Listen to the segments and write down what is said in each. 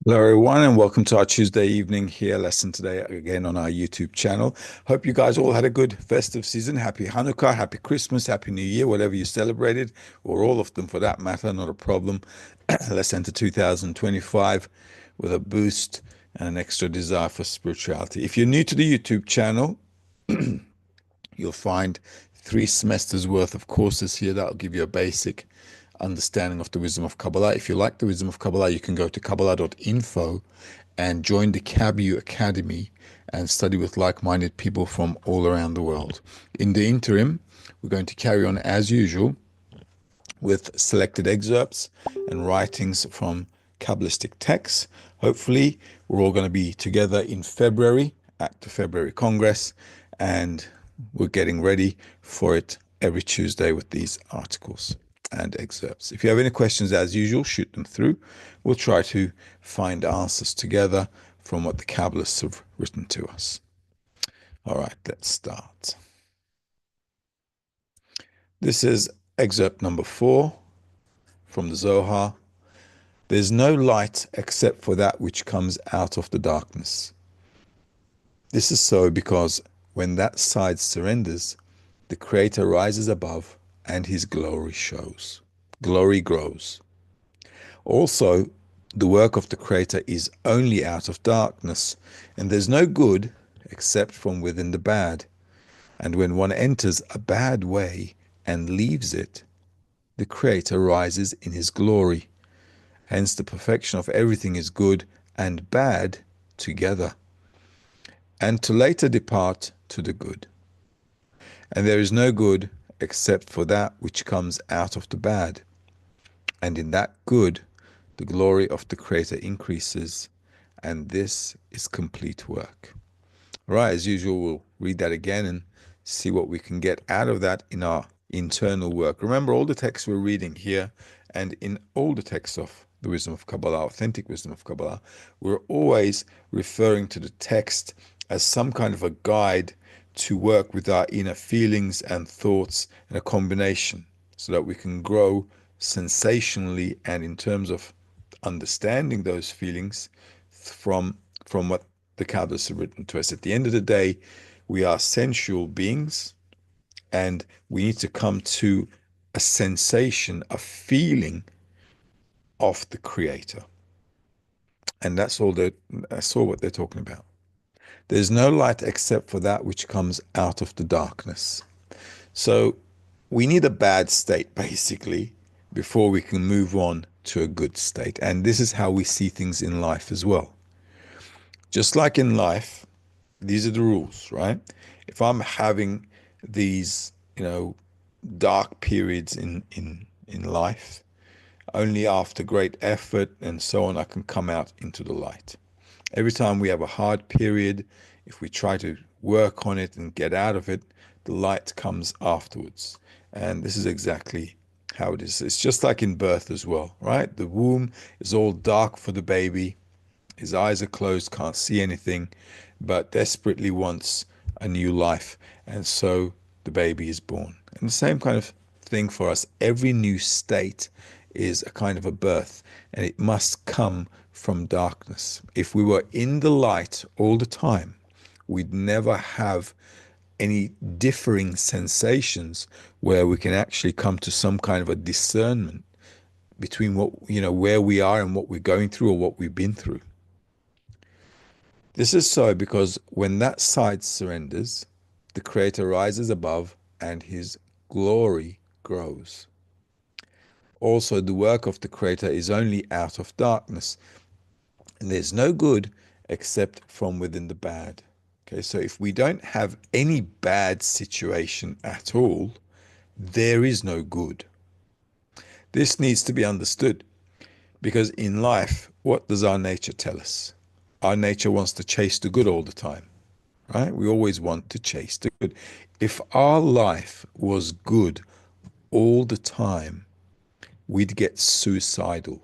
Hello, everyone, and welcome to our Tuesday evening here lesson today again on our YouTube channel. Hope you guys all had a good festive season. Happy Hanukkah, happy Christmas, happy New Year, whatever you celebrated, or all of them for that matter, not a problem. Let's enter 2025 with a boost and an extra desire for spirituality. If you're new to the YouTube channel, you'll find 3 semesters worth of courses here that'll give you a basic understanding of the wisdom of Kabbalah. If you like the wisdom of Kabbalah, you can go to Kabbalah.info and join the KABU Academy and study with like-minded people from all around the world. In the interim, we're going to carry on as usual with selected excerpts and writings from Kabbalistic texts. Hopefully, we're all going to be together in February at the February Congress, and we're getting ready for it every Tuesday with these articles and excerpts. If you have any questions, as usual, shoot them through. We'll try to find answers together from what the Kabbalists have written to us. All right, let's start. This is excerpt number 4 from the Zohar. There's no light except for that which comes out of the darkness. This is so because when that side surrenders, the Creator rises above and his glory shows. Glory grows. Also, the work of the Creator is only out of darkness, and there's no good except from within the bad. And when one enters a bad way and leaves it, the Creator rises in his glory. Hence, the perfection of everything is good and bad together, and to later depart to the good. And there is no good except for that which comes out of the bad. And in that good, the glory of the Creator increases, and this is complete work. All right, as usual, we'll read that again and see what we can get out of that in our internal work. Remember, all the texts we're reading here and in all the texts of the wisdom of Kabbalah, authentic wisdom of Kabbalah, we're always referring to the text as some kind of a guide to work with our inner feelings and thoughts in a combination so that we can grow sensationally and in terms of understanding those feelings from what the Kabbalists have written to us. At the end of the day, we are sensual beings, and we need to come to a sensation, a feeling of the Creator. And that's all what they're talking about. There's no light except for that which comes out of the darkness. So we need a bad state, basically, before we can move on to a good state. And this is how we see things in life as well. Just like in life, these are the rules, right? If I'm having these, dark periods in life, only after great effort and so on, I can come out into the light. Every time we have a hard period, if we try to work on it and get out of it, the light comes afterwards. And this is exactly how it is. It's just like in birth as well, right? The womb is all dark for the baby. His eyes are closed, can't see anything, but desperately wants a new life. And so the baby is born. And the same kind of thing for us. Every new state is a kind of a birth, and it must come from darkness. If we were in the light all the time, we'd never have any differing sensations where we can actually come to some kind of a discernment between where we are and what we're going through or what we've been through. This is so because when that side surrenders, the Creator rises above and his glory grows. Also, the work of the Creator is only out of darkness, and there's no good except from within the bad. Okay, so if we don't have any bad situation at all, there is no good. This needs to be understood because in life, what does our nature tell us? Our nature wants to chase the good all the time, right? We always want to chase the good. If our life was good all the time, we'd get suicidal.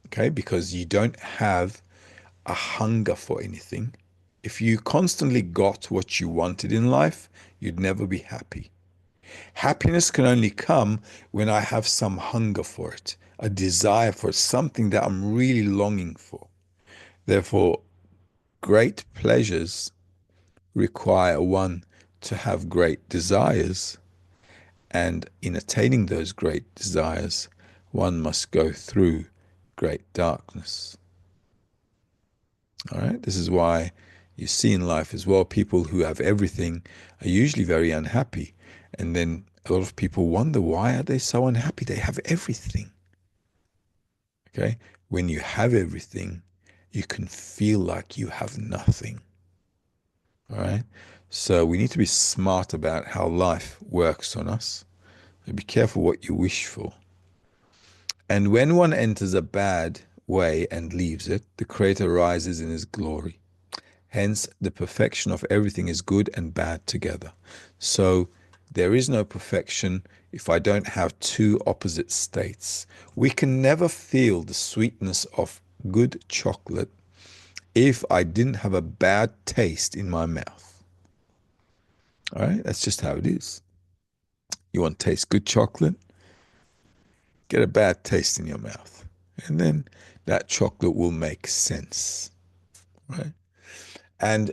Okay, because you don't have a hunger for anything. If you constantly got what you wanted in life, you'd never be happy. Happiness can only come when I have some hunger for it, a desire for it, something that I'm really longing for. Therefore, great pleasures require one to have great desires, and in attaining those great desires, one must go through great darkness. All right, this is why you see in life as well, people who have everything are usually very unhappy. And then a lot of people wonder, why are they so unhappy? They have everything. Okay, when you have everything, you can feel like you have nothing. All right, so we need to be smart about how life works on us. So be careful what you wish for. And when one enters a bad way and leaves it, the Creator rises in his glory. Hence, the perfection of everything is good and bad together. So there is no perfection if I don't have two opposite states. We can never feel the sweetness of good chocolate if I didn't have a bad taste in my mouth. All right, that's just how it is. You want to taste good chocolate? Get a bad taste in your mouth. And then that chocolate will make sense, right? And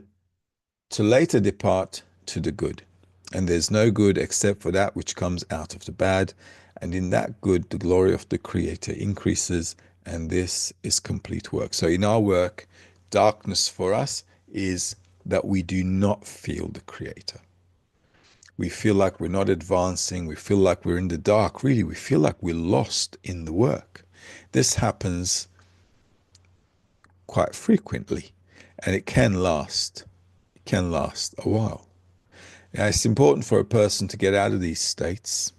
to later depart to the good. And there's no good except for that which comes out of the bad. And in that good, the glory of the Creator increases. And this is complete work. So in our work, darkness for us is that we do not feel the Creator. We feel like we're not advancing. We feel like we're in the dark. Really, we feel like we're lost in the work. This happens quite frequently, and it can last. It can last a while. Now, it's important for a person to get out of these states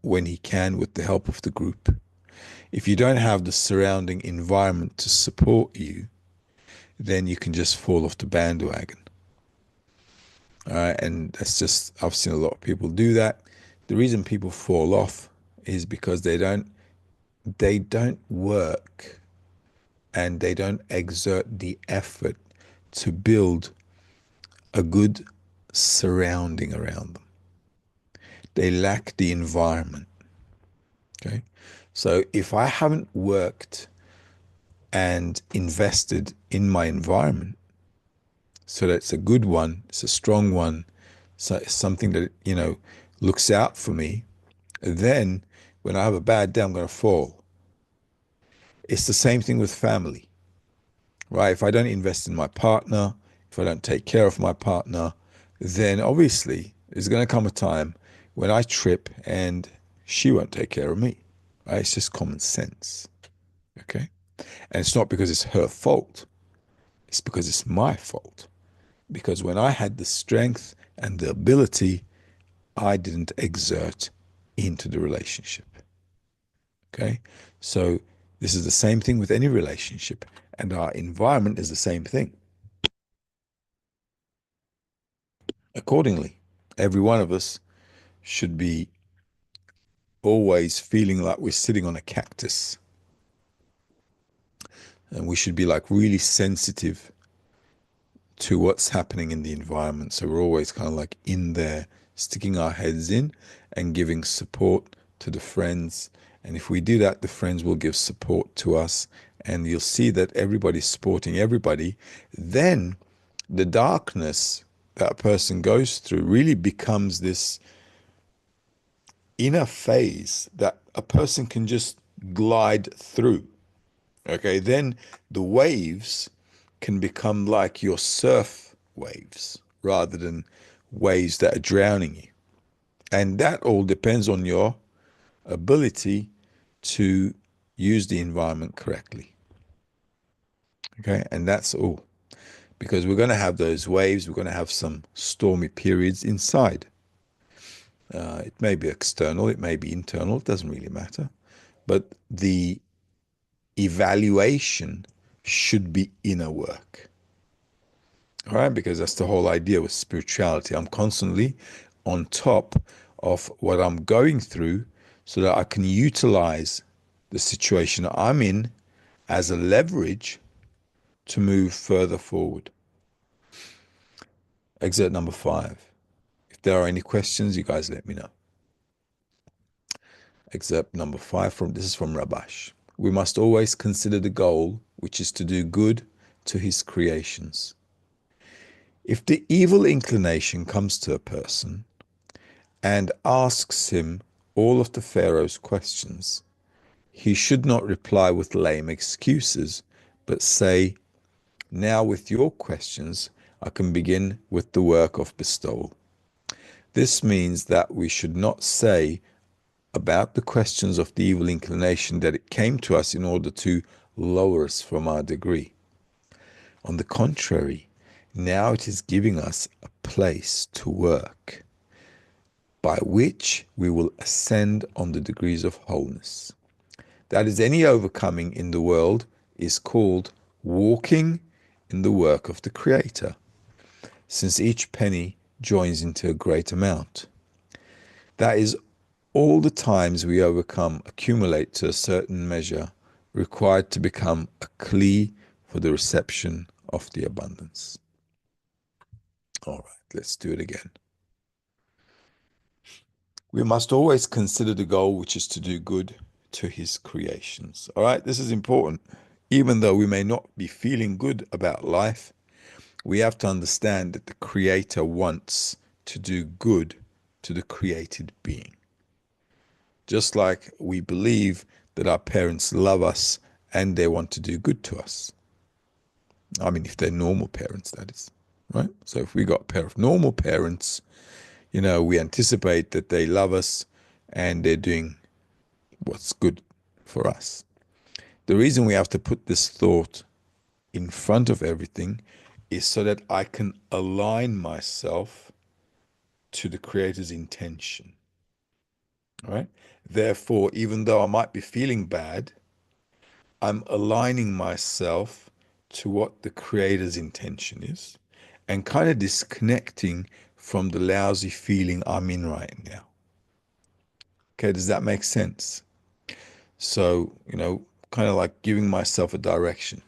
when he can, with the help of the group. If you don't have the surrounding environment to support you, then you can just fall off the bandwagon. All right, and that's just, I've seen a lot of people do that. The reason people fall off is because they don't work and they don't exert the effort to build a good surrounding around them. They lack the environment. Okay. So if I haven't worked and invested in my environment so that it's a good one, it's a strong one, so it's something that, looks out for me, then when I have a bad day, I'm going to fall. It's the same thing with family, right? If I don't invest in my partner, if I don't take care of my partner, then obviously there's going to come a time when I trip and she won't take care of me, right? It's just common sense, okay? And it's not because it's her fault. It's because it's my fault. Because when I had the strength and the ability, I didn't exert into the relationship. Okay? So this is the same thing with any relationship. And our environment is the same thing. Accordingly, every one of us should be always feeling like we're sitting on a cactus. And we should be like really sensitive to what's happening in the environment. So we're always kind of like in there, sticking our heads in and giving support to the friends. And if we do that, the friends will give support to us. And you'll see that everybody's supporting everybody. Then the darkness that a person goes through really becomes this inner phase that a person can just glide through. Okay, then the waves can become like your surf waves rather than waves that are drowning you. And that all depends on your ability to use the environment correctly. Okay, and that's all. Because we're going to have those waves, we're going to have some stormy periods inside. It may be external, it may be internal, it doesn't really matter. But the evaluation should be inner work. All right, because that's the whole idea with spirituality. I'm constantly on top of what I'm going through so that I can utilize the situation I'm in as a leverage to move further forward. Excerpt number 5. If there are any questions, you guys let me know. Excerpt number 5 this is from Rabash. We must always consider the goal, which is to do good to his creations. If the evil inclination comes to a person and asks him all of the Pharaoh's questions, he should not reply with lame excuses, but say, now with your questions, I can begin with the work of bestowal. This means that we should not say about the questions of the evil inclination that it came to us in order to lower us from our degree. On the contrary, now it is giving us a place to work, by which we will ascend on the degrees of wholeness. That is, any overcoming in the world is called walking in the work of the Creator, since each penny joins into a great amount. That is, all the times we overcome accumulate to a certain measure required to become a kli for the reception of the abundance. All right, let's do it again. We must always consider the goal, which is to do good to his creations. All right, this is important. Even though we may not be feeling good about life, we have to understand that the Creator wants to do good to the created being. Just like we believe that our parents love us and they want to do good to us. I mean, if they're normal parents, that is, right? So if we got a pair of normal parents, you know, we anticipate that they love us and they're doing what's good for us. The reason we have to put this thought in front of everything is so that I can align myself to the Creator's intention. All right? Therefore, even though I might be feeling bad, I'm aligning myself to what the Creator's intention is and kind of disconnecting from the lousy feeling I'm in right now. Okay, does that make sense? So, you know, kind of like giving myself a direction.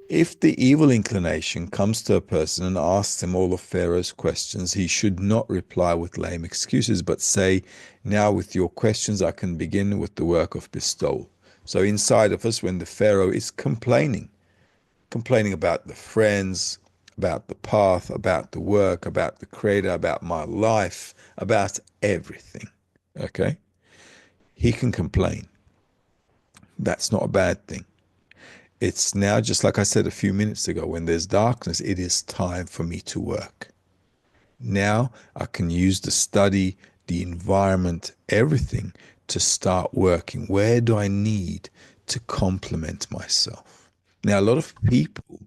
If the evil inclination comes to a person and asks him all of Pharaoh's questions, he should not reply with lame excuses, but say, now with your questions, I can begin with the work of bestowal. So inside of us, when the Pharaoh is complaining about the friends, about the path, about the work, about the Creator, about my life, about everything, okay? He can complain. That's not a bad thing. It's now, just like I said a few minutes ago, when there's darkness, it is time for me to work. Now I can use the study, the environment, everything to start working. Where do I need to complement myself? Now, a lot of people,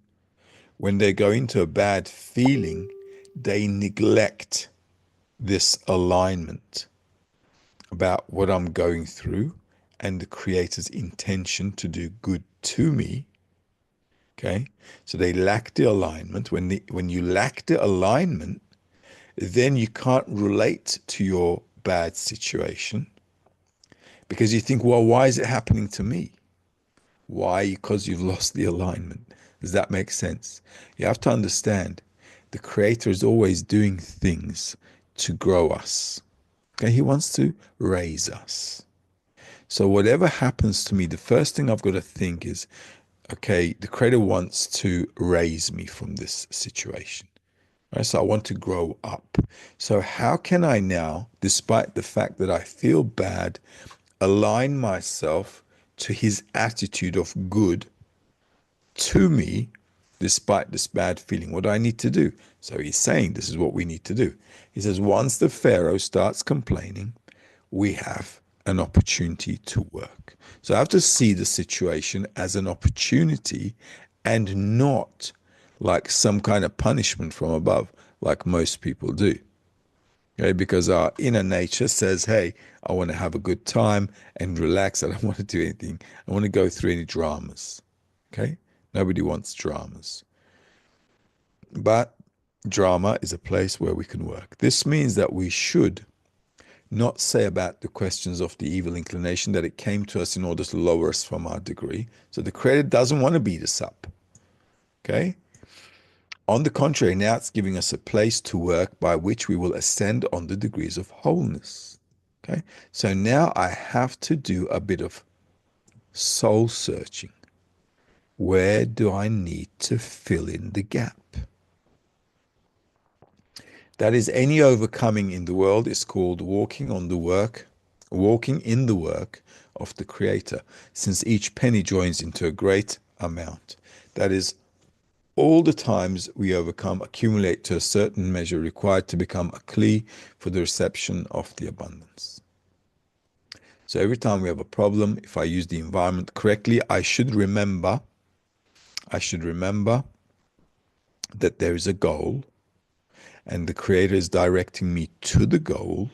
when they go into a bad feeling, they neglect this alignment about what I'm going through and the Creator's intention to do good to me. Okay, so they lack the alignment. When you lack the alignment, then you can't relate to your bad situation because you think, well, why is it happening to me? Why? Because you've lost the alignment. Does that make sense? You have to understand the Creator is always doing things to grow us. Okay, He wants to raise us. So whatever happens to me, the first thing I've got to think is, okay, the Creator wants to raise me from this situation. Right? So I want to grow up. So how can I now, despite the fact that I feel bad, align myself to His attitude of good to me, despite this bad feeling? What do I need to do? So He's saying this is what we need to do. He says, once the Pharaoh starts complaining, we have an opportunity to work. So I have to see the situation as an opportunity and not like some kind of punishment from above, like most people do. Okay, because our inner nature says, hey, I want to have a good time and relax. I don't want to do anything. I don't want to go through any dramas. Okay, nobody wants dramas. But drama is a place where we can work. This means that we should not say about the questions of the evil inclination that it came to us in order to lower us from our degree. So the Creator doesn't want to beat us up. Okay? On the contrary, now it's giving us a place to work by which we will ascend on the degrees of wholeness. Okay, so now I have to do a bit of soul searching. Where do I need to fill in the gap? That is, any overcoming in the world is called walking in the work of the Creator, since each penny joins into a great amount. That is, all the times we overcome accumulate to a certain measure required to become a kli for the reception of the abundance. So every time we have a problem, if I use the environment correctly, I should remember that there is a goal, and the Creator is directing me to the goal.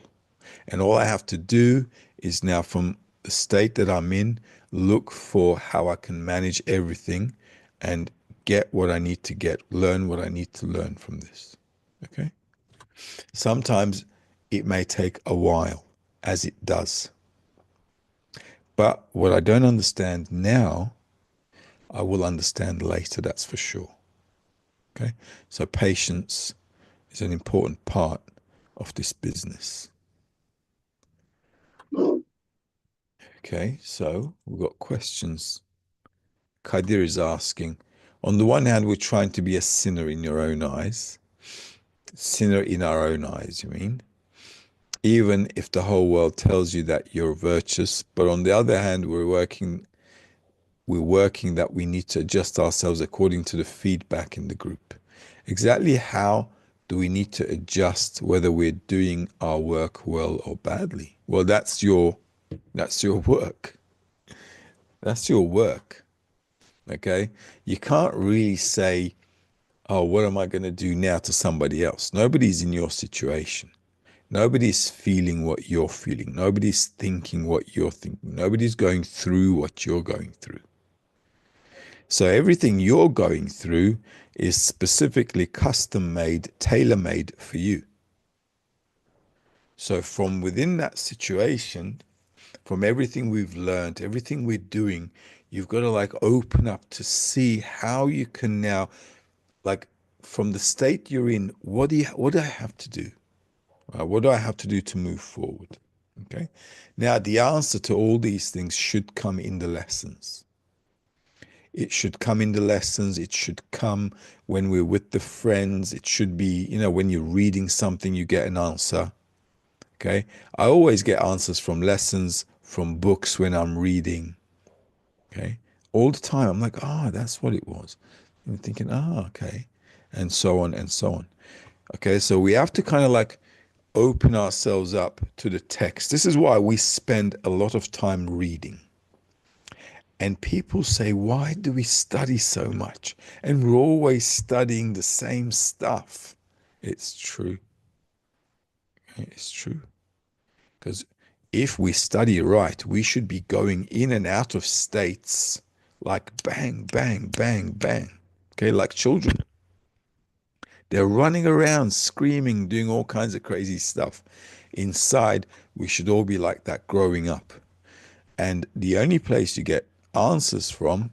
And all I have to do is now, from the state that I'm in, look for how I can manage everything and get what I need to get, learn what I need to learn from this. Okay? Sometimes it may take a while, as it does. But what I don't understand now, I will understand later, that's for sure. Okay? So patience is an important part of this business. Okay, so we've got questions. Kadir is asking, on the one hand, we're trying to be a sinner in your own eyes. Sinner in our own eyes, you mean? Even if the whole world tells you that you're virtuous, but on the other hand, we're working that we need to adjust ourselves according to the feedback in the group. Exactly how do we need to adjust whether we're doing our work well or badly? Well, that's your work. That's your work. Okay? You can't really say, oh, what am I going to do now to somebody else? Nobody's in your situation. Nobody's feeling what you're feeling. Nobody's thinking what you're thinking. Nobody's going through what you're going through. So everything you're going through is specifically custom-made, tailor-made for you. So from within that situation, from everything we've learned, everything we're doing, you've got to like open up to see how you can now, like, from the state you're in, what do I have to do? What do I have to do to move forward? Okay. Now, the answer to all these things should come in the lessons. It should come in the lessons. It should come when we're with the friends. It should be, when you're reading something, you get an answer. Okay. I always get answers from lessons, from books when I'm reading. Okay. All the time. I'm like, that's what it was. And thinking, okay. And so on and so on. Okay. So we have to kind of like open ourselves up to the text. This is why we spend a lot of time reading. And people say, why do we study so much? And we're always studying the same stuff. It's true. It's true. Because if we study right, we should be going in and out of states like bang, bang, bang, bang. Okay, like children. They're running around, screaming, doing all kinds of crazy stuff. Inside, we should all be like that growing up. And the only place you get answers from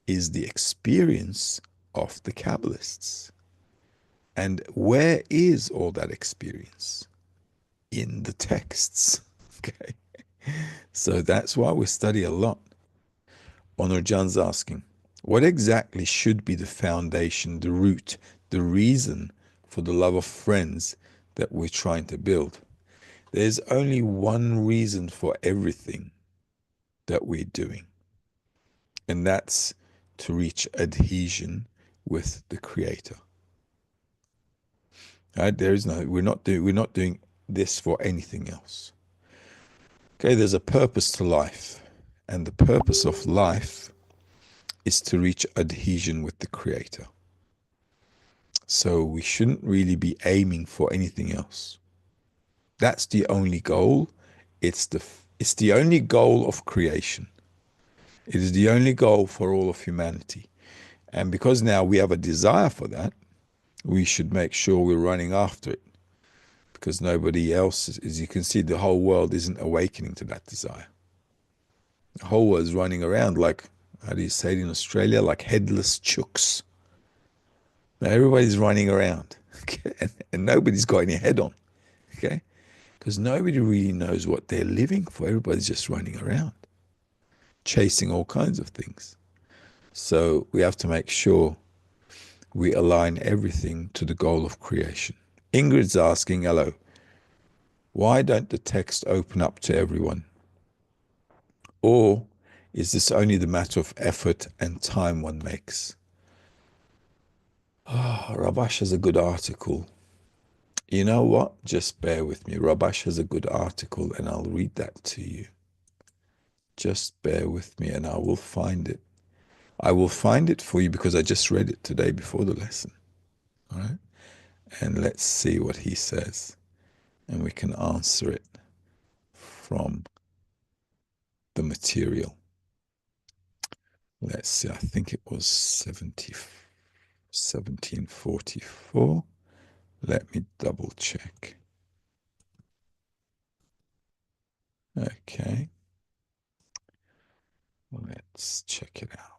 is the experience of the Kabbalists. And where is all that experience? In the texts. Okay. So that's why we study a lot. Honor Jan's asking, what exactly should be the foundation, the root, the reason for the love of friends that we're trying to build? There's only one reason for everything that we're doing, and that's to reach adhesion with the Creator. Right? We're not doing this for anything else. Okay, there's a purpose to life, and the purpose of life is to reach adhesion with the Creator. So we shouldn't really be aiming for anything else. That's the only goal. It's the only goal of creation. It is the only goal for all of humanity. And because now we have a desire for that, we should make sure we're running after it. Because nobody else, as you can see, the whole world isn't awakening to that desire. The whole world is running around like, how do you say it in Australia, like headless chooks. Everybody's running around, okay? And nobody's got any head on, okay? Because nobody really knows what they're living for. Everybody's just running around, chasing all kinds of things. So we have to make sure we align everything to the goal of creation. Ingrid's asking, hello, why don't the text open up to everyone? Or is this only the matter of effort and time one makes? Rabash has a good article. You know what? Just bear with me. Rabash has a good article and I'll read that to you. Just bear with me and I will find it. I will find it for you because I just read it today before the lesson. All right. And let's see what he says. And we can answer it from the material. Let's see. I think it was 1744. Let me double check. Okay. Let's check it out.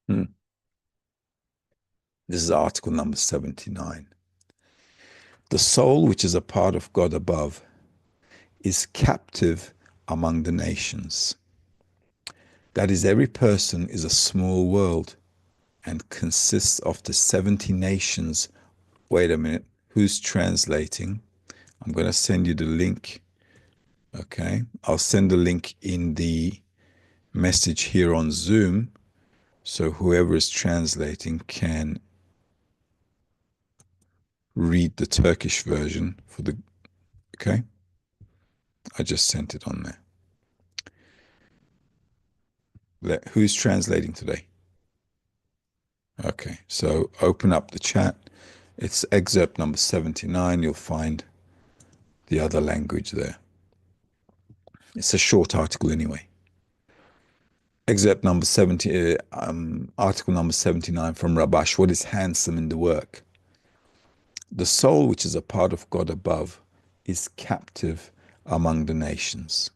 Hmm. This is article number 79. The soul, which is a part of God above, is captive among the nations. That is, every person is a small world and consists of the 70 nations. Wait a minute. Who's translating? I'm going to send you the link. Okay. I'll send the link in the message here on Zoom. So whoever is translating can read the Turkish version for the, okay? I just sent it on there. Who's translating today? Okay, so open up the chat. It's excerpt number 79. You'll find the other language there. It's a short article anyway. Excerpt number 70, article number 79 from Rabash. What is handsome in the work? The soul, which is a part of God above, is captive among the nations.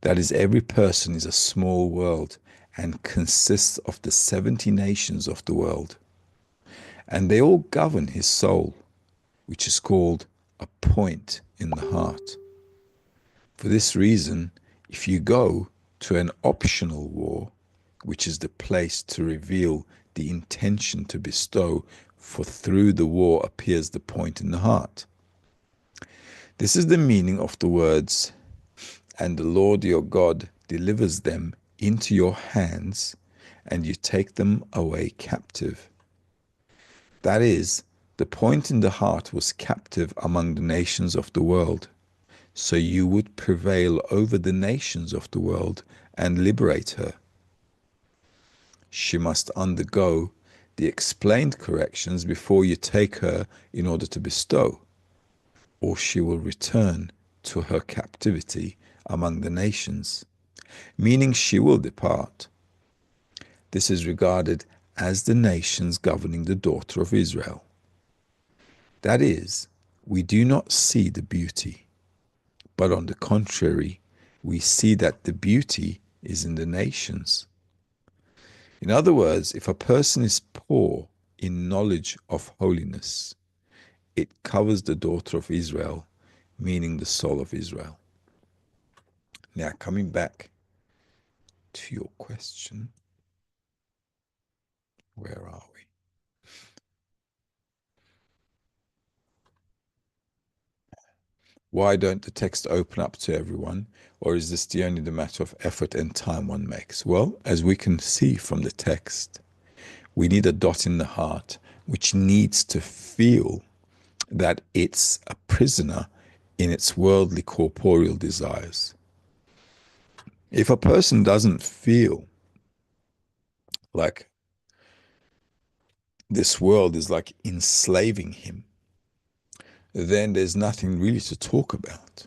That is, every person is a small world and consists of the 70 nations of the world. And they all govern his soul, which is called a point in the heart. For this reason, if you go to an optional war, which is the place to reveal the intention to bestow, for through the war appears the point in the heart. This is the meaning of the words, and the Lord your God delivers them into your hands, and you take them away captive. That is, the point in the heart was captive among the nations of the world, so you would prevail over the nations of the world and liberate her. She must undergo the explained corrections before you take her in order to bestow, or she will return to her captivity among the nations, meaning she will depart. This is regarded as the nations governing the daughter of Israel. That is, we do not see the beauty, but on the contrary, we see that the beauty is in the nations. In other words, if a person is poor in knowledge of holiness, it covers the daughter of Israel, meaning the soul of Israel. Now, coming back to your question, where are we? Why don't the text open up to everyone? Or is this only the matter of effort and time one makes? Well, as we can see from the text, we need a dot in the heart which needs to feel that it's a prisoner in its worldly corporeal desires. If a person doesn't feel like this world is like enslaving him, then there's nothing really to talk about.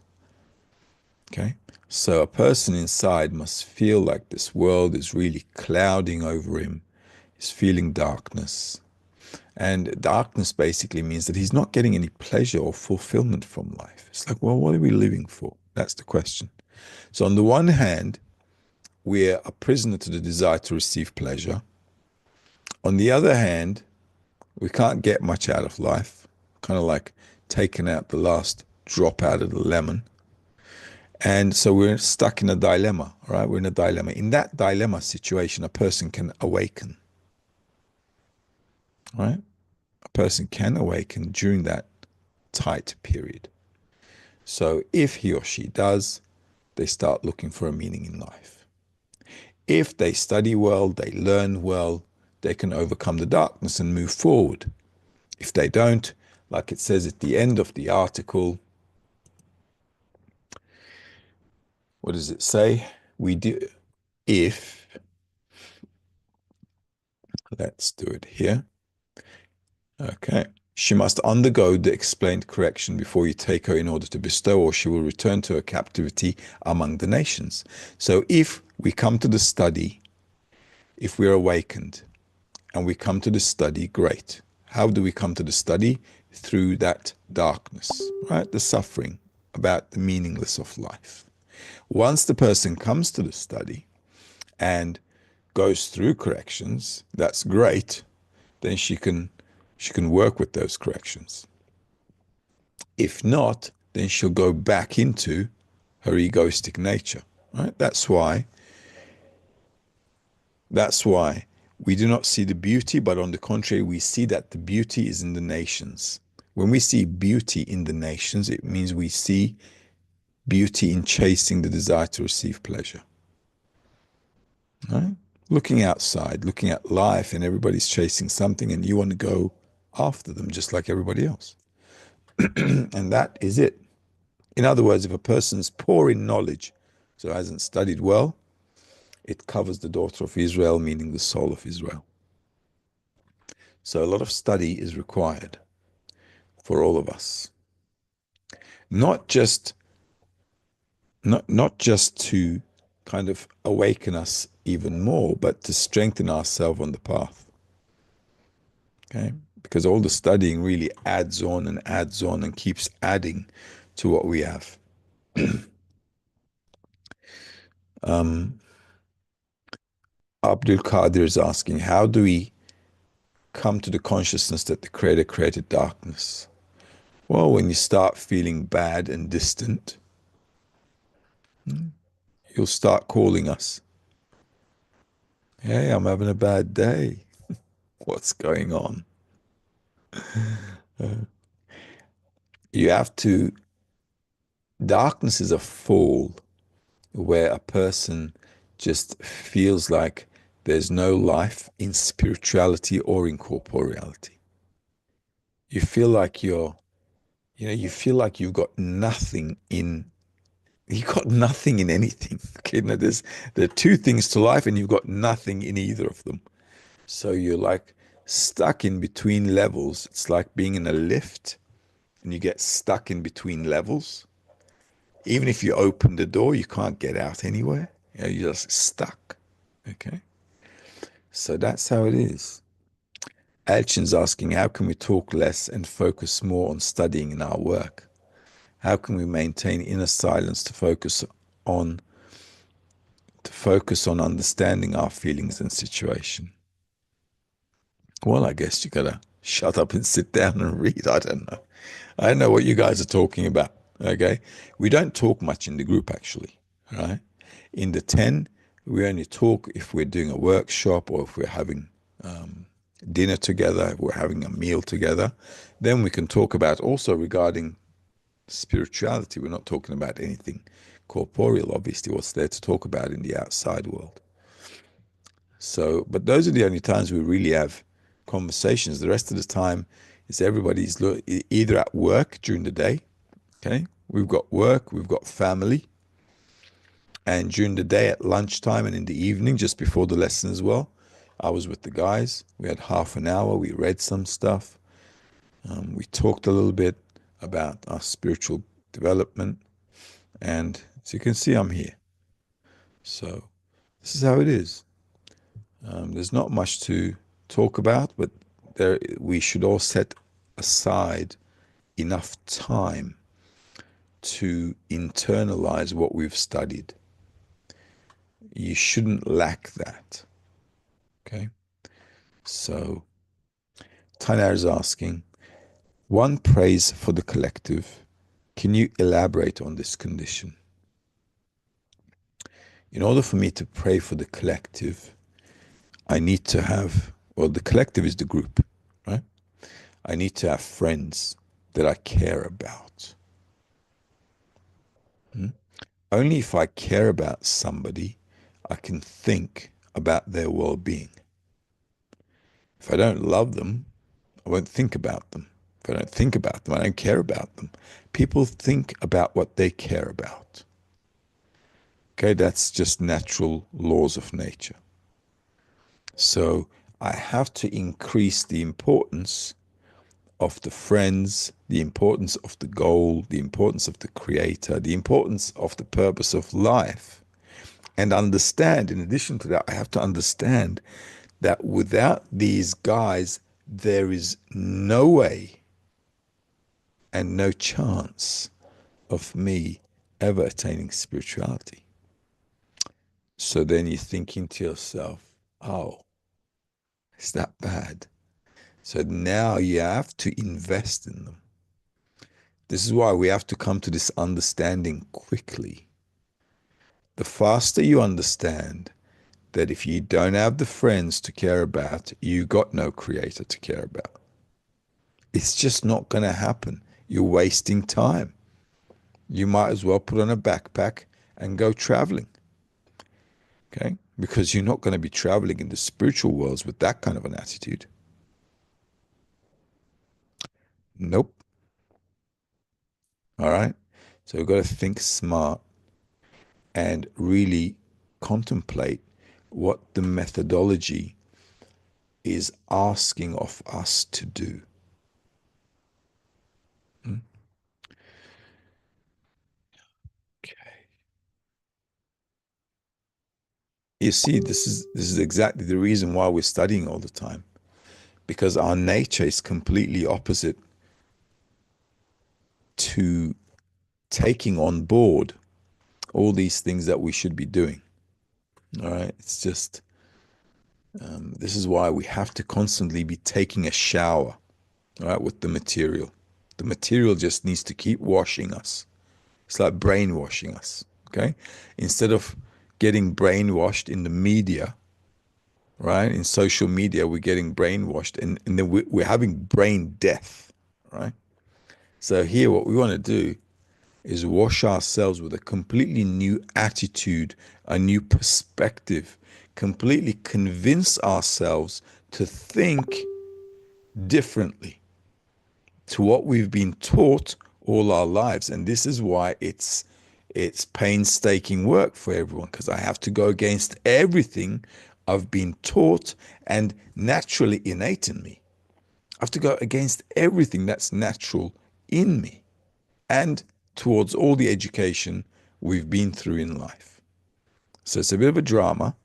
Okay? So a person inside must feel like this world is really clouding over him. He's feeling darkness. And darkness basically means that he's not getting any pleasure or fulfillment from life. It's like, well, what are we living for? That's the question. So on the one hand, we're a prisoner to the desire to receive pleasure. On the other hand, we can't get much out of life, kind of like taking out the last drop out of the lemon. And so we're stuck in a dilemma, right? We're in a dilemma. In that dilemma situation, a person can awaken, right? A person can awaken during that tight period. So if he or she does, they start looking for a meaning in life. If they study well, they learn well, they can overcome the darkness and move forward. If they don't, like it says at the end of the article, what does it say? We do, if, let's do it here. Okay. She must undergo the explained correction before you take her in order to bestow, or she will return to her captivity among the nations. So if we come to the study, if we're awakened and we come to the study, great. How do we come to the study? Through that darkness, right? The suffering about the meaningless of life. Once the person comes to the study and goes through corrections, that's great. Then she can work with those corrections. If not, then she'll go back into her egoistic nature. Right? That's why we do not see the beauty, but on the contrary, we see that the beauty is in the nations. When we see beauty in the nations, it means we see beauty in chasing the desire to receive pleasure. Right? Looking outside, looking at life, and everybody's chasing something, and you want to go after them just like everybody else. And that is it. In other words, if a person's poor in knowledge, so hasn't studied well, it covers the daughter of Israel, meaning the soul of Israel. So a lot of study is required for all of us. Not just to kind of awaken us even more, but to strengthen ourselves on the path. Okay? Because all the studying really adds on and keeps adding to what we have. Abdul Qadir is asking, how do we come to the consciousness that the Creator created darkness? Well, when you start feeling bad and distant, you'll start calling us. Hey, I'm having a bad day. What's going on? You have to, darkness is a fall where a person just feels like there's no life in spirituality or in corporeality. You feel like you feel like you've got nothing in anything. Okay, now there are two things to life and you've got nothing in either of them. So you're like stuck in between levels. It's like being in a lift and you get stuck in between levels. Even if you open the door, you can't get out anywhere. You're just stuck. Okay. So that's how it is. Elchin's asking, how can we talk less and focus more on studying in our work? How can we maintain inner silence to focus on understanding our feelings and situation? Well, I guess you gotta shut up and sit down and read. I don't know. I don't know what you guys are talking about. Okay. We don't talk much in the group, actually. Right. In the 10, we only talk if we're doing a workshop or if we're having dinner together, if we're having a meal together. Then we can talk about also regarding spirituality. We're not talking about anything corporeal, obviously, what's there to talk about in the outside world. So, but those are the only times we really have conversations. The rest of the time is everybody's either at work during the day. Okay. We've got work, we've got family. And during the day at lunchtime and in the evening, just before the lesson as well, I was with the guys. We had half an hour. We read some stuff. We talked a little bit about our spiritual development. And So you can see I'm here. So this is how it is. There's not much to talk about, but we should all set aside enough time to internalize what we've studied. You shouldn't lack that. Okay? So Tanar is asking, one prays for the collective. Can you elaborate on this condition? In order for me to pray for the collective, I need to have, well, the collective is the group, right? I need to have friends that I care about. Only if I care about somebody, I can think about their well-being. If I don't love them, I won't think about them. If I don't think about them, I don't care about them. People think about what they care about. Okay, that's just natural laws of nature. So I have to increase the importance of the friends, the importance of the goal, the importance of the creator, the importance of the purpose of life. And understand, in addition to that, I have to understand that without these guys, there is no way and no chance of me ever attaining spirituality. So then you're thinking to yourself, oh, is that bad? So now you have to invest in them. This is why we have to come to this understanding quickly. The faster you understand that if you don't have the friends to care about, you got no creator to care about. It's just not going to happen. You're wasting time. You might as well put on a backpack and go traveling. Okay? Because you're not going to be traveling in the spiritual worlds with that kind of an attitude. Nope. All right? So we've got to think smart and really contemplate what the methodology is asking of us to do. Okay. You see, this is exactly the reason why we're studying all the time, because our nature is completely opposite to taking on board all these things that we should be doing. All right, it's just this is why we have to constantly be taking a shower, all right, with the material. The material just needs to keep washing us. It's like brainwashing us. Okay, instead of getting brainwashed in the media, right? In social media, we're getting brainwashed, and then we're having brain death, right? So here, what we want to do is wash ourselves with a completely new attitude, a new perspective, completely convince ourselves to think differently to what we've been taught all our lives. And this is why it's painstaking work for everyone, because I have to go against everything I've been taught and naturally innate in me. I have to go against everything that's natural in me and towards all the education we've been through in life. So it's a bit of a drama,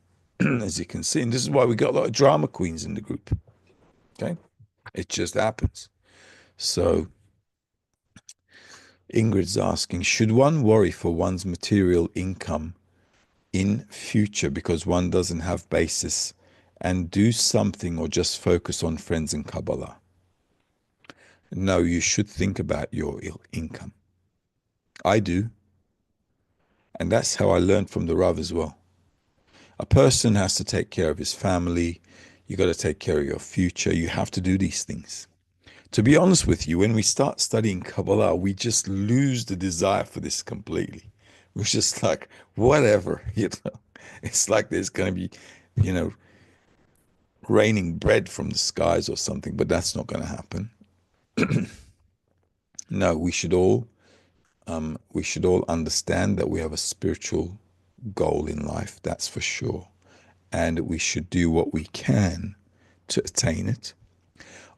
as you can see. And this is why we got a lot of drama queens in the group. Okay? It just happens. So Ingrid's asking, should one worry for one's material income in future because one doesn't have basis and do something or just focus on friends and Kabbalah? No, you should think about your income. I do. And that's how I learned from the Rav as well. A person has to take care of his family. You got to take care of your future. You have to do these things. To be honest with you, when we start studying Kabbalah, we just lose the desire for this completely. We're just like, whatever, you know. It's like there's going to be, you know, raining bread from the skies or something, but that's not going to happen. No, we should all understand that we have a spiritual goal in life, that's for sure. And we should do what we can to attain it.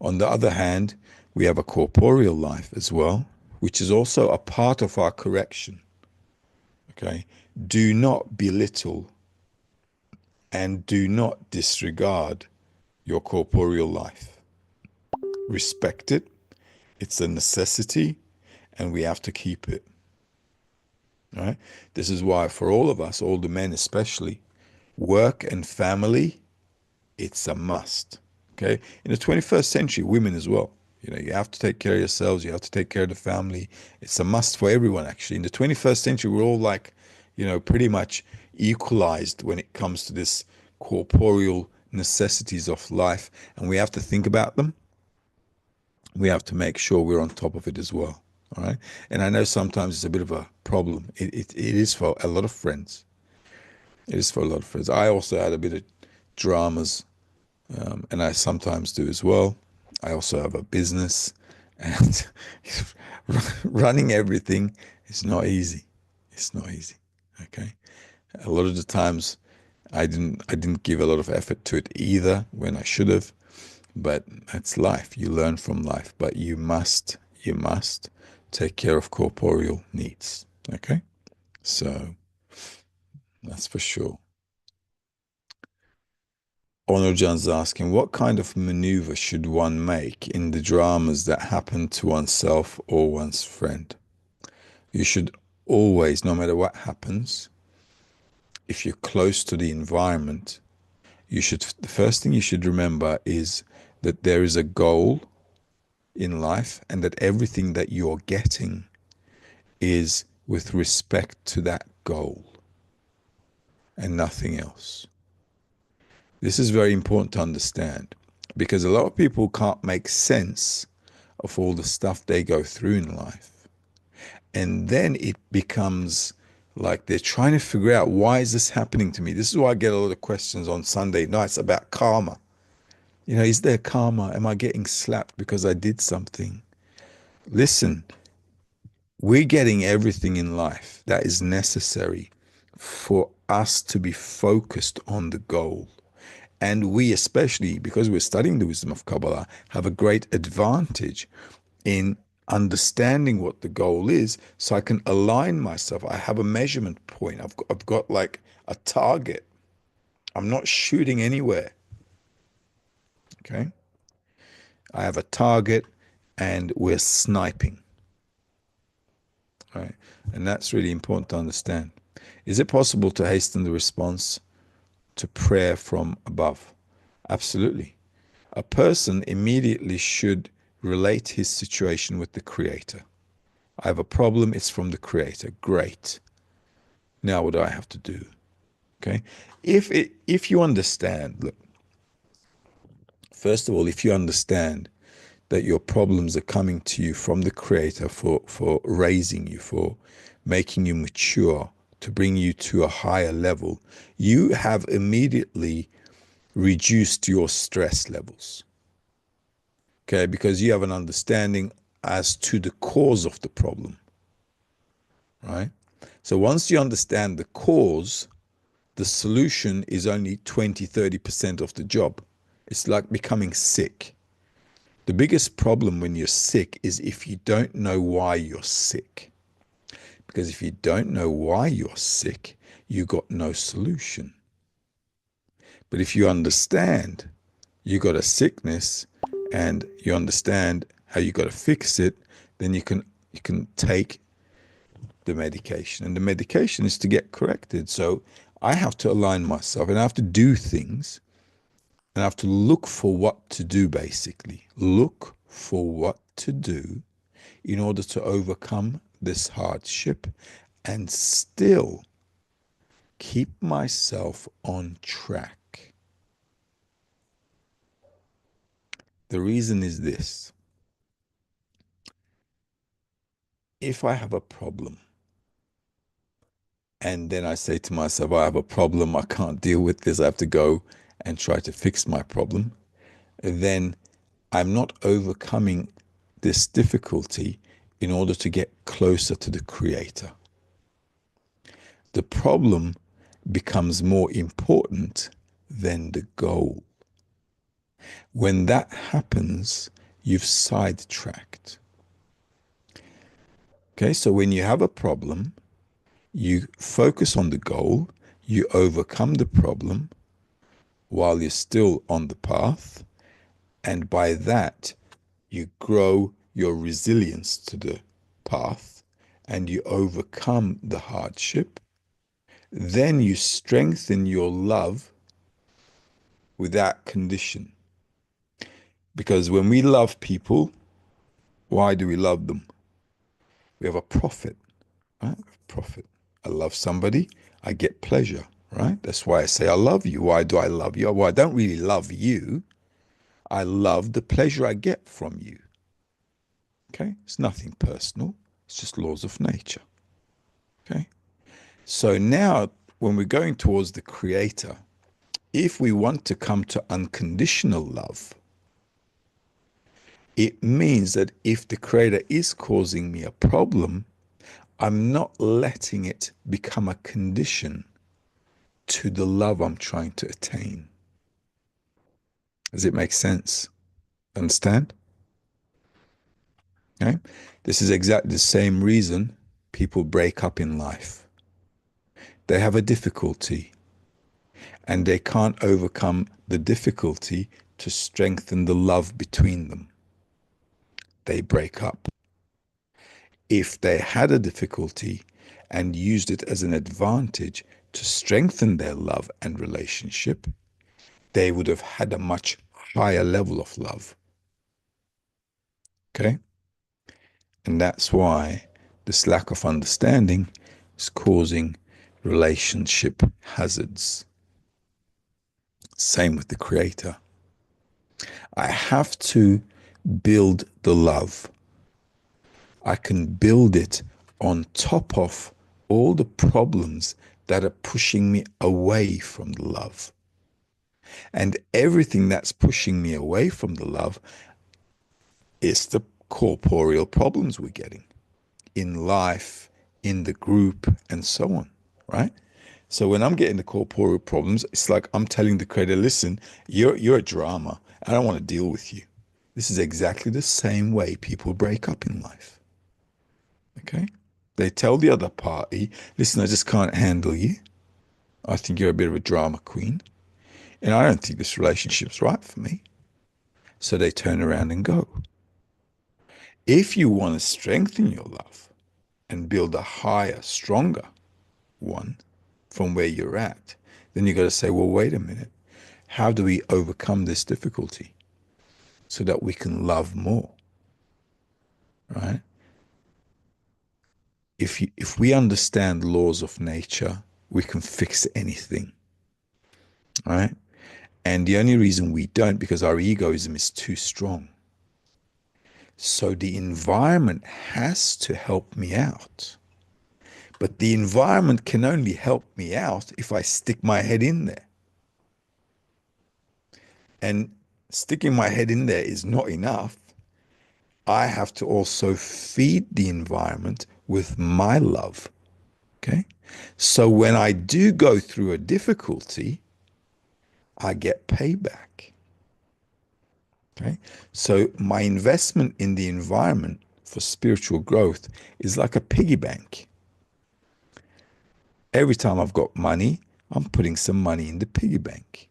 On the other hand, we have a corporeal life as well, which is also a part of our correction. Okay? Do not belittle and do not disregard your corporeal life. Respect it. It's a necessity, and we have to keep it. Right? This is why, for all of us, older men especially, work and family, it's a must. Okay? In the 21st century, women as well. You have to take care of yourselves, you have to take care of the family. It's a must for everyone, actually. In the 21st century, we're all like, pretty much equalized when it comes to this corporeal necessities of life, and we have to think about them. We have to make sure we're on top of it as well. All right. And I know sometimes it's a bit of a problem. It is for a lot of friends. It is for a lot of friends. I also had a bit of dramas, and I sometimes do as well. I also have a business, and running everything is not easy. It's not easy. Okay. A lot of the times I didn't give a lot of effort to it either when I should have. But that's life. You learn from life, but you must take care of corporeal needs. Okay? So that's for sure. Onojan's asking, what kind of maneuver should one make in the dramas that happen to oneself or one's friend? You should always, no matter what happens, if you're close to the environment, the first thing you should remember is that there is a goal in life and that everything that you're getting is with respect to that goal and nothing else. This is very important to understand because a lot of people can't make sense of all the stuff they go through in life. And then it becomes like they're trying to figure out, why is this happening to me? This is why I get a lot of questions on Sunday nights about karma. Is there karma? Am I getting slapped because I did something? Listen, we're getting everything in life that is necessary for us to be focused on the goal. And we, especially because we're studying the wisdom of Kabbalah, have a great advantage in understanding what the goal is so I can align myself. I have a measurement point. I've got like a target. I'm not shooting anywhere. Okay. I have a target and we're sniping. Right. And that's really important to understand. Is it possible to hasten the response to prayer from above? Absolutely. A person immediately should relate his situation with the Creator. I have a problem, it's from the Creator. Great. Now what do I have to do? Okay. If you understand, look, first of all, if you understand that your problems are coming to you from the Creator for raising you, for making you mature, to bring you to a higher level, you have immediately reduced your stress levels. Okay, because you have an understanding as to the cause of the problem, right? So once you understand the cause, the solution is only 20-30% of the job. It's like becoming sick. The biggest problem when you're sick is if you don't know why you're sick. Because if you don't know why you're sick, you got no solution. But if you understand you got a sickness and you understand how you got to fix it, then you can take the medication. And the medication is to get corrected. So I have to align myself and I have to do things and I have to look for what to do, basically. Look for what to do in order to overcome this hardship and still keep myself on track. The reason is this. If I have a problem and then I say to myself, I have a problem, I can't deal with this, I have to go and try to fix my problem, then I'm not overcoming this difficulty in order to get closer to the Creator. The problem becomes more important than the goal. When that happens, you've sidetracked. Okay, so when you have a problem You focus on the goal, you overcome the problem while you're still on the path, and by that, you grow your resilience to the path and you overcome the hardship. Then you strengthen your love without condition. Because when we love people, why do we love them? We have a profit, right? Profit. I love somebody, I get pleasure, right? That's why I say I love you. Why do I love you? Well, I don't really love you. I love the pleasure I get from you. Okay? It's nothing personal. It's just laws of nature. Okay? So now, when we're going towards the Creator, if we want to come to unconditional love, it means that if the Creator is causing me a problem, I'm not letting it become a condition to the love I'm trying to attain. Does it make sense? Understand? Okay? This is exactly the same reason people break up in life. They have a difficulty and they can't overcome the difficulty to strengthen the love between them. They break up. If they had a difficulty and used it as an advantage to strengthen their love and relationship, they would have had a much higher level of love. Okay? And that's why this lack of understanding is causing relationship hazards. Same with the Creator. I have to build the love. I can build it on top of all the problems that are pushing me away from the love. And everything that's pushing me away from the love is the corporeal problems we're getting in life, in the group, and so on, right? So when I'm getting the corporeal problems, it's like I'm telling the Creator, listen, you're a drama. I don't want to deal with you. This is exactly the same way people break up in life. Okay? They tell the other party, listen, I just can't handle you. I think you're a bit of a drama queen. And I don't think this relationship's right for me. So they turn around and go. If you want to strengthen your love and build a higher, stronger one from where you're at, then you got to say, well, wait a minute. How do we overcome this difficulty so that we can love more? Right? If we understand laws of nature, we can fix anything. Right? And the only reason we don't, because our egoism is too strong. So the environment has to help me out. But the environment can only help me out if I stick my head in there. And sticking my head in there is not enough. I have to also feed the environment with my love. Okay? So when I do go through a difficulty, I get payback. Okay? So my investment in the environment for spiritual growth is like a piggy bank. Every time I've got money, I'm putting some money in the piggy bank.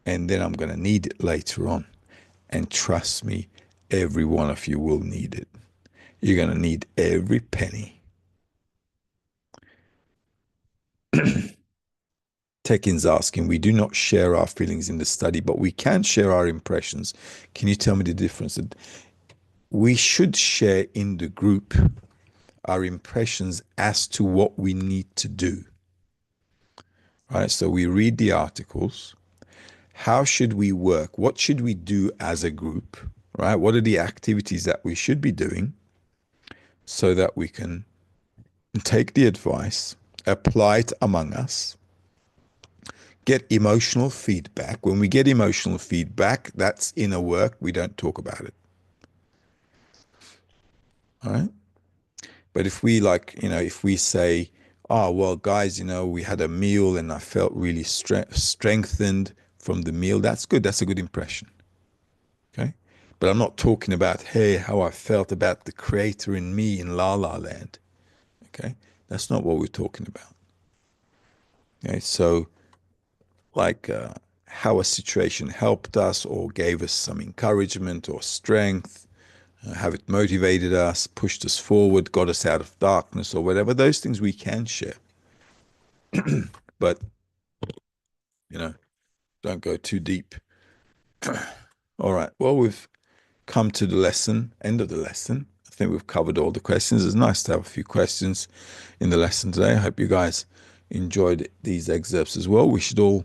And then I'm going to need it later on. And trust me, every one of you will need it. You're going to need every penny. Tekin's asking, we do not share our feelings in the study, but we can share our impressions. Can you tell me the difference? We should share in the group our impressions as to what we need to do. Right? So we read the articles. How should we work? What should we do as a group? Right? What are the activities that we should be doing so that we can take the advice, apply it among us, get emotional feedback. When we get emotional feedback, that's inner work. We don't talk about it. All right? But if we if we say, oh, well, guys, we had a meal and I felt really strengthened from the meal, that's good. That's a good impression. Okay? But I'm not talking about, hey, how I felt about the Creator in me in La La Land. Okay? That's not what we're talking about. Okay, so like how a situation helped us or gave us some encouragement or strength, how it motivated us, pushed us forward, got us out of darkness or whatever, those things we can share. But, don't go too deep. All right. Well, we've come to the end of the lesson. I think we've covered all the questions. It's nice to have a few questions in the lesson today. I hope you guys enjoyed these excerpts as well. We should all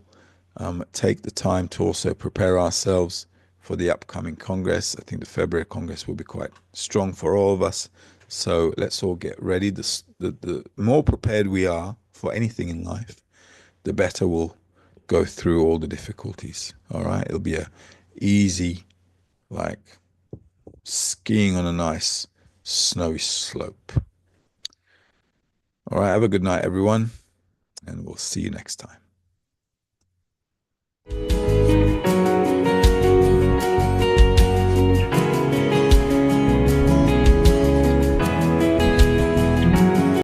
take the time to also prepare ourselves for the upcoming Congress. I think the February Congress will be quite strong for all of us. So let's all get ready. The more prepared we are for anything in life, the better we'll go through all the difficulties. All right. It'll be a easy, like skiing on a nice snowy slope. All right. Have a good night, everyone, and we'll see you next time.